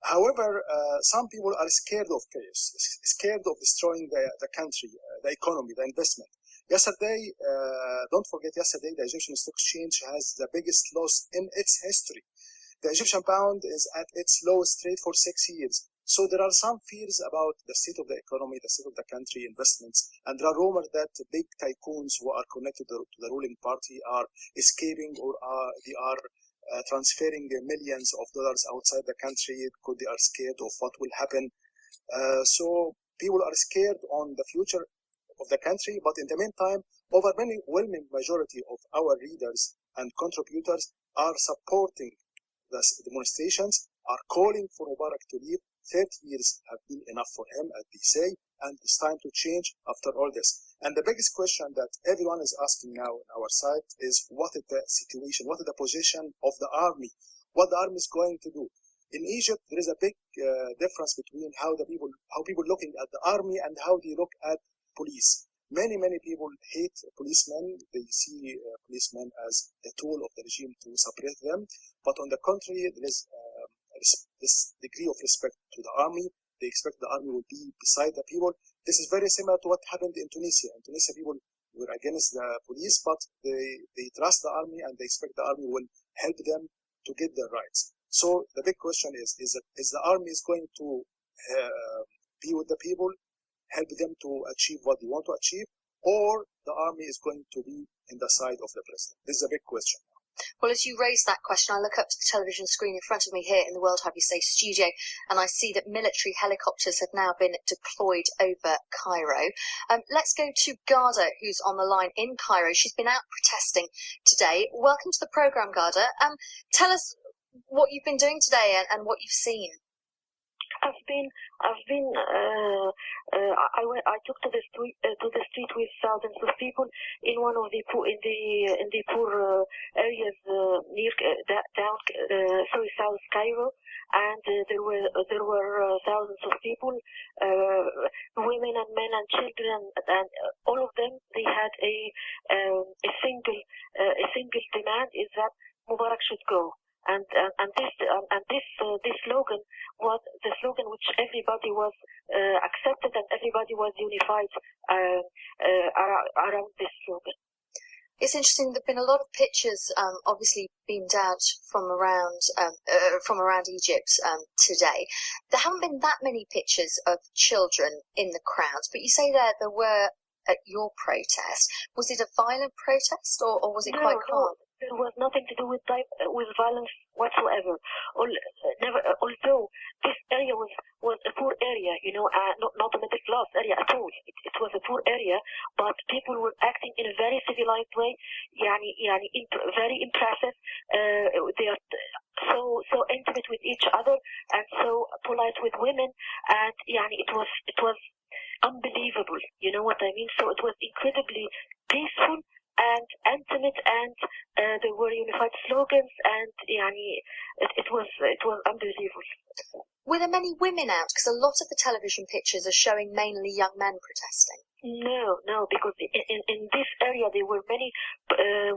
However, some people are scared of chaos, scared of destroying the country, the economy, the investment. Yesterday, don't forget, yesterday the Egyptian Stock Exchange has the biggest loss in its history. The Egyptian pound is at its lowest rate for 6 years. So there are some fears about the state of the economy, the state of the country, investments, and there are rumors that big tycoons who are connected to the ruling party are escaping or they are transferring millions of dollars outside the country because they are scared of what will happen. So people are scared on the future of the country, but in the meantime, overwhelming majority of our readers and contributors are supporting the demonstrations, are calling for Mubarak to leave. 30 years have been enough for him, as they say, and it's time to change after all this. And the biggest question that everyone is asking now on our side is, what is the situation? What is the position of the army? What the army is going to do? In Egypt, there is a big difference between how people looking at the army and how they look at police. Many people hate policemen. They see policemen as a tool of the regime to suppress them. But on the contrary, there is this degree of respect to the army. They expect the army will be beside the people. This is very similar to what happened in Tunisia. In Tunisia, people were against the police, but they trust the army and they expect the army will help them to get their rights. So the big question is the army is going to be with the people, help them to achieve what they want to achieve, or the army is going to be in the side of the president? This is a big question. Well, as you raise that question, I look up to the television screen in front of me here in the World Have You Say studio, and I see that military helicopters have now been deployed over Cairo. Let's go to Garda, who's on the line in Cairo. She's been out protesting today. Welcome to the programme, Garda. Tell us what you've been doing today and what you've seen. I took to the street with thousands of people in one of the poor areas near South Cairo, and there were thousands of people, women and men and children, and all of them, they had a single demand, is that Mubarak should go. And this slogan was the slogan which everybody was accepted, and everybody was unified around this slogan. It's interesting. There've been a lot of pictures, obviously beamed out from around Egypt today. There haven't been that many pictures of children in the crowds, but you say there were at your protest. Was it a violent protest, or was it quite calm? There was nothing to do with violence whatsoever. Although this area was a poor area, not a middle class area at all. It was a poor area, but people were acting in a very civilized way, very impressive. They are so intimate with each other and so polite with women, and it was unbelievable. You know what I mean? So it was incredibly peaceful and intimate, and there were unified slogans, and it was unbelievable. Were there many women out? Because a lot of the television pictures are showing mainly young men protesting. No, because in this area there were many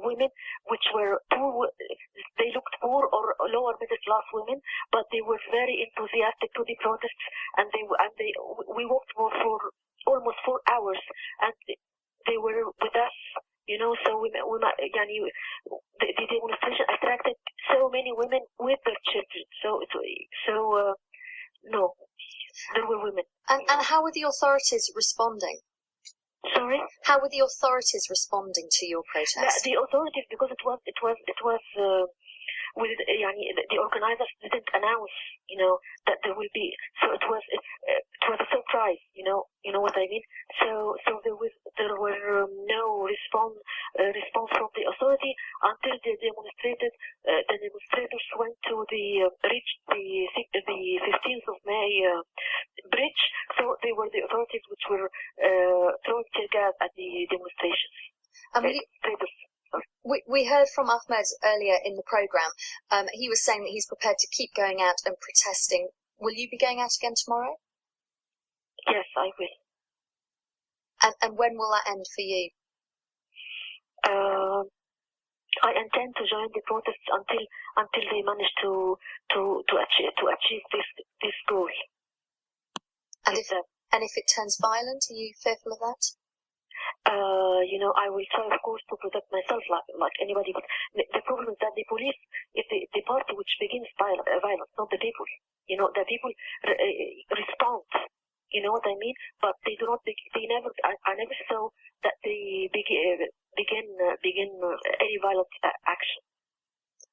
women which were poor. They looked poor or lower middle class women, but they were very enthusiastic to the protests, and we walked for almost 4 hours, and they were with us. So the demonstration attracted so many women with their children. No, there were women. And how were the authorities responding? Sorry? How were the authorities responding to your protest? The authorities, because it was the organizers didn't announce, that there will be. So it was a surprise. You know what I mean. So there were no response from the authority until the demonstrators went to reached the 15th of May bridge. So they were the authorities which were throwing tear gas at the demonstrations. We heard from Ahmed earlier in the programme. He was saying that he's prepared to keep going out and protesting. Will you be going out again tomorrow? Yes, I will. And when will that end for you? I intend to join the protests until they manage to achieve this goal. And if it turns violent, are you fearful of that? I will try, of course, to protect myself like anybody. But the problem is that the police is the party which begins violence, not the people. The people respond. You know what I mean? But they do not. They never. I never saw that they begin any violent action.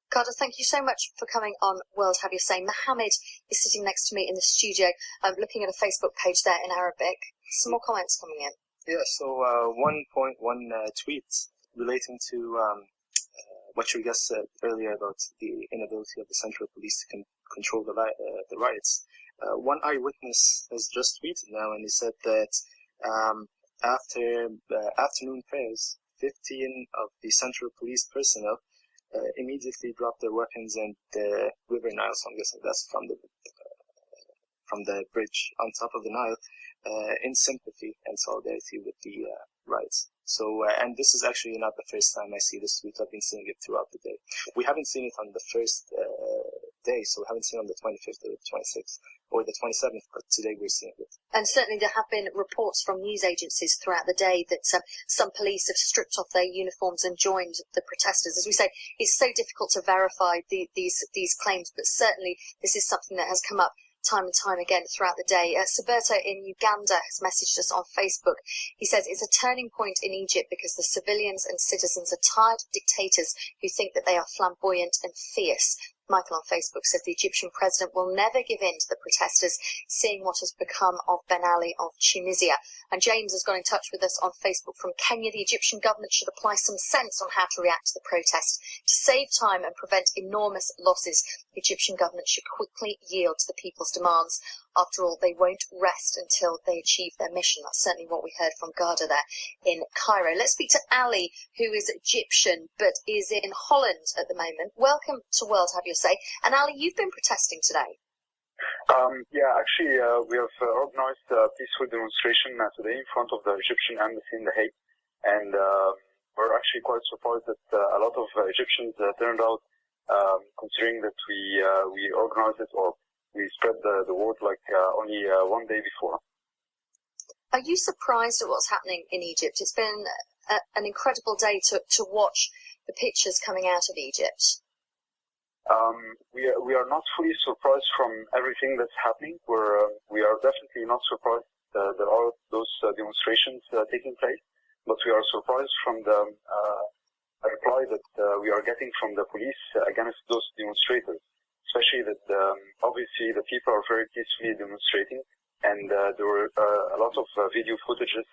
Garda, thank you so much for coming on World Have Your Say. Mohammed is sitting next to me in the studio, looking at a Facebook page there in Arabic. Some more comments coming in. Yeah, so one tweet relating to what your guest said earlier about the inability of the Central Police to control the riots. One eyewitness has just tweeted now, and he said that after afternoon prayers, 15 of the Central Police personnel immediately dropped their weapons in the River Nile. So I'm guessing that's from the bridge on top of the Nile, in sympathy and solidarity with the riots. So, and this is actually not the first time I see this tweet. I've been seeing it throughout the day. We haven't seen it on the first day, so we haven't seen it on the 25th or the 26th or the 27th, but today we're seeing it. And certainly there have been reports from news agencies throughout the day that some police have stripped off their uniforms and joined the protesters. As we say, it's so difficult to verify these claims, but certainly this is something that has come up time and time again throughout the day. Saberto in Uganda has messaged us on Facebook. He says it's a turning point in Egypt because the civilians and citizens are tired of dictators who think that they are flamboyant and fierce. Michael on Facebook says the Egyptian president will never give in to the protesters, seeing what has become of Ben Ali of Tunisia. And James has got in touch with us on Facebook from Kenya. The Egyptian government should apply some sense on how to react to the protest. To save time and prevent enormous losses, the Egyptian government should quickly yield to the people's demands. After all, they won't rest until they achieve their mission. That's certainly what we heard from Garda there in Cairo. Let's speak to Ali, who is Egyptian but is in Holland at the moment. Welcome to World Have Your Say. And Ali, you've been protesting today. We have organized a peaceful demonstration today in front of the Egyptian embassy in The Hague, and we're actually quite surprised that a lot of Egyptians turned out, considering that we organized it, or we spread the word like only one day before. Are you surprised at what's happening in Egypt? It's been an incredible day to watch the pictures coming out of Egypt. We are not fully surprised from everything that's happening. We are definitely not surprised there are those demonstrations taking place, but we are surprised from the reply that we are getting from the police against those demonstrators, especially that obviously the people are very peacefully demonstrating, and there were a lot of video footages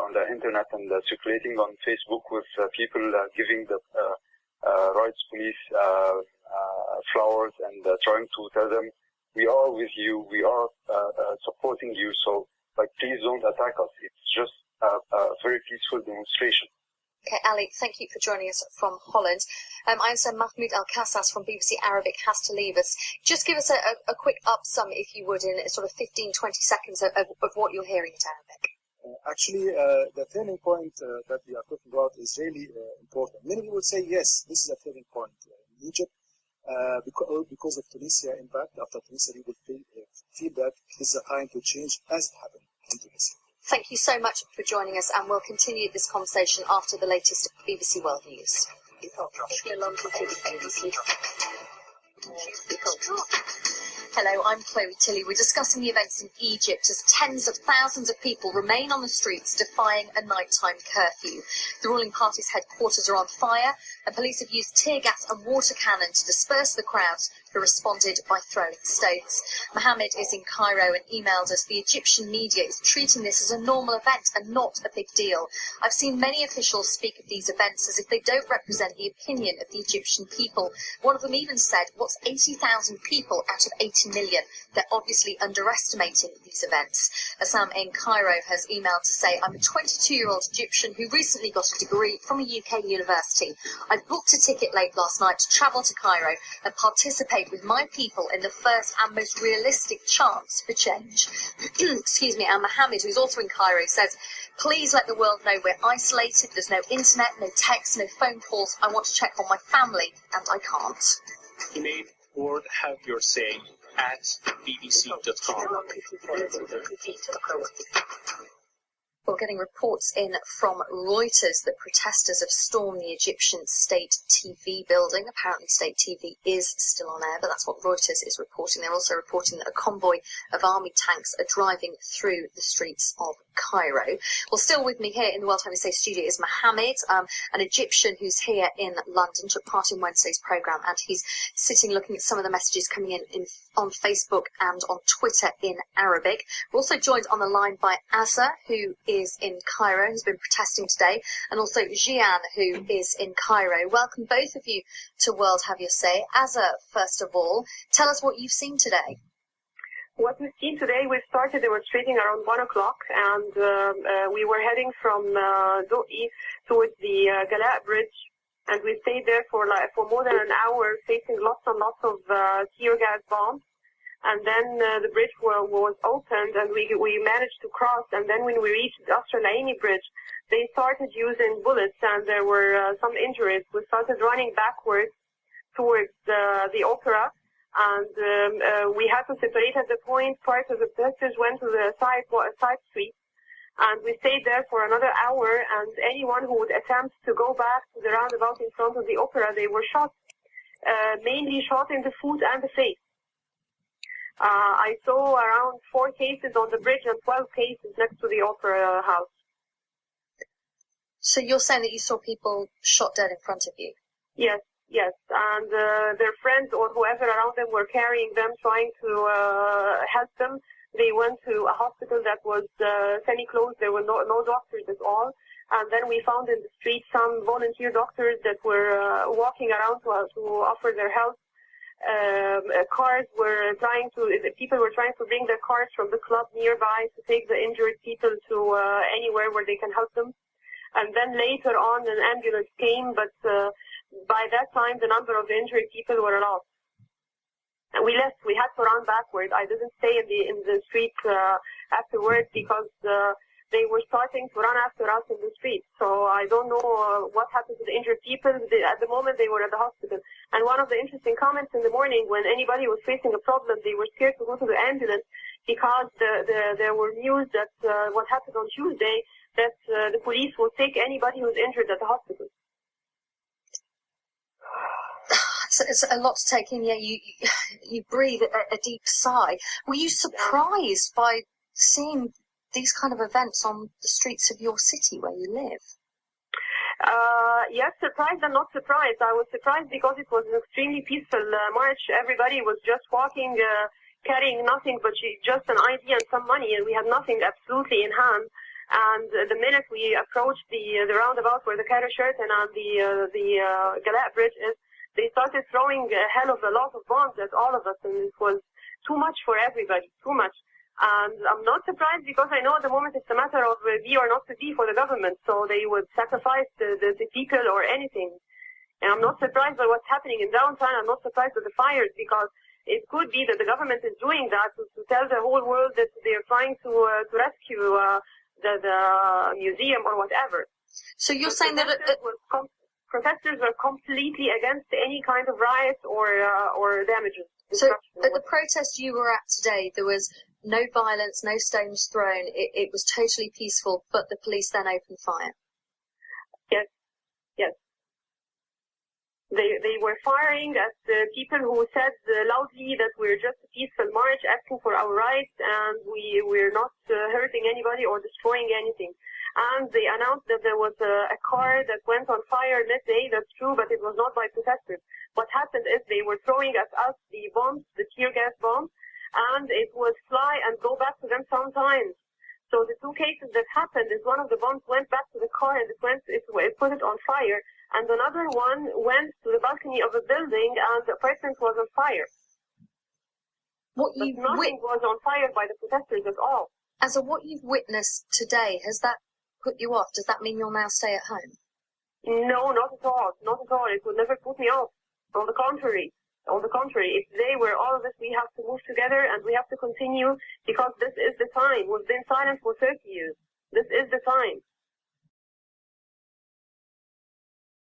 on the internet and circulating on Facebook with people giving the rights police flowers and trying to tell them, we are with you, we are supporting you, so please don't attack us. It's just a very peaceful demonstration. Okay, Ali, thank you for joining us from Holland. I understand Mahmoud Al-Kassas from BBC Arabic has to leave us. Just give us a quick upsum, if you would, in sort of 15, 20 seconds of what you're hearing in Arabic. The turning point that we are talking about is really important. Many people would say, yes, this is a turning point in Egypt because of Tunisia impact. After Tunisia, people feel that this is a time to change, as it happened in Tunisia. Thank you so much for joining us, and we'll continue this conversation after the latest BBC World News. Hello, I'm Chloe Tilley. We're discussing the events in Egypt as tens of thousands of people remain on the streets defying a nighttime curfew. The ruling party's headquarters are on fire, and police have used tear gas and water cannon to disperse the crowds who responded by throwing stones. Mohammed is in Cairo and emailed us, the Egyptian media is treating this as a normal event and not a big deal. I've seen many officials speak of these events as if they don't represent the opinion of the Egyptian people. One of them even said, what's 80,000 people out of 80 million? They're obviously underestimating these events. Assam in Cairo has emailed to say, I'm a 22-year-old Egyptian who recently got a degree from a UK university. I booked a ticket late last night to travel to Cairo and participate with my people in the first and most realistic chance for change. Excuse me. And Mohammed, who's also in Cairo, says, please let the world know we're isolated. There's no internet, no text, no phone calls. I want to check on my family and I can't. You made Wolrd Have Your Say. @bbc.com. We're getting reports in from Reuters that protesters have stormed the Egyptian state TV building. Apparently state TV is still on air, but that's what Reuters is reporting. They're also reporting that a convoy of army tanks are driving through the streets of Cairo. Well, still with me here in the World Have You Say studio is Mohammed, an Egyptian who's here in London, took part in Wednesday's programme, and he's sitting looking at some of the messages coming in on Facebook and on Twitter in Arabic. We're also joined on the line by Azza, who is in Cairo, who's been protesting today, and also Jian, who is in Cairo. Welcome both of you to World Have You Say. Azza, first of all, tell us what you've seen today. What we've seen today, we started demonstrating around 1 o'clock, and we were heading from Do'i towards the Galat Bridge, and we stayed there for more than an hour, facing lots and lots of tear gas bombs. And then the bridge was opened, and we managed to cross. And then when we reached the Australian Bridge, they started using bullets, and there were some injuries. We started running backwards towards the opera, and we had to separate at the point. Part of the protesters went to the side street, and we stayed there for another hour, and anyone who would attempt to go back to the roundabout in front of the opera, they were shot, mainly shot in the foot and the face. I saw around 4 cases on the bridge and 12 cases next to the opera house. So you're saying that you saw people shot dead in front of you? Yes, and their friends or whoever around them were carrying them, trying to help them. They went to a hospital that was semi-closed. There were no doctors at all. And then we found in the street some volunteer doctors that were walking around to offer their help. People were trying to bring their cars from the club nearby to take the injured people to anywhere where they can help them. And then later on an ambulance came, but by that time the number of injured people were a lot. And we left. We had to run backward. I didn't stay in the street afterwards because they were starting to run after us in the street. So I don't know what happened to the injured people. At the moment, they were at the hospital. And one of the interesting comments in the morning, when anybody was facing a problem, they were scared to go to the ambulance because there were news that what happened on Tuesday, that the police will take anybody who's injured at the hospital. It's a lot to take in. Yeah, you breathe a deep sigh. Were you surprised by seeing these kind of events on the streets of your city where you live? Yes, surprised and not surprised. I was surprised because it was an extremely peaceful march. Everybody was just walking, carrying nothing but just an ID and some money, and we had nothing absolutely in hand. And the minute we approached the roundabout where the Cairo Sheraton and the Galat Bridge is, they started throwing a hell of a lot of bombs at all of us, and it was too much for everybody, too much. And I'm not surprised because I know at the moment it's a matter of be or not to be for the government, so they would sacrifice the people or anything. And I'm not surprised by what's happening in downtown. I'm not surprised by the fires because it could be that the government is doing that to tell the whole world that they're trying to rescue the museum or whatever. So you're saying that protesters were completely against any kind of riots or damages. So at the protest you were at today, there was no violence, no stones thrown. It was totally peaceful, but the police then opened fire. Yes. They were firing at people who said loudly that we're just a peaceful march asking for our rights and we're not hurting anybody or destroying anything. And they announced that there was a car that went on fire midday. That's true, but it was not by protesters. What happened is they were throwing at us the bombs, the tear gas bombs, and it would fly and go back to them sometimes. So the 2 cases that happened is one of the bombs went back to the car and it put it on fire, and another one went to the balcony of a building and the apartment was on fire. Nothing was on fire by the protesters at all. As of what you've witnessed today, has that put you off? Does that mean you'll now stay at home? No, not at all. Not at all. It would never put me off. On the contrary. If they were all of us, we have to move together and we have to continue because this is the time. We've been silent for 30 years. This is the time.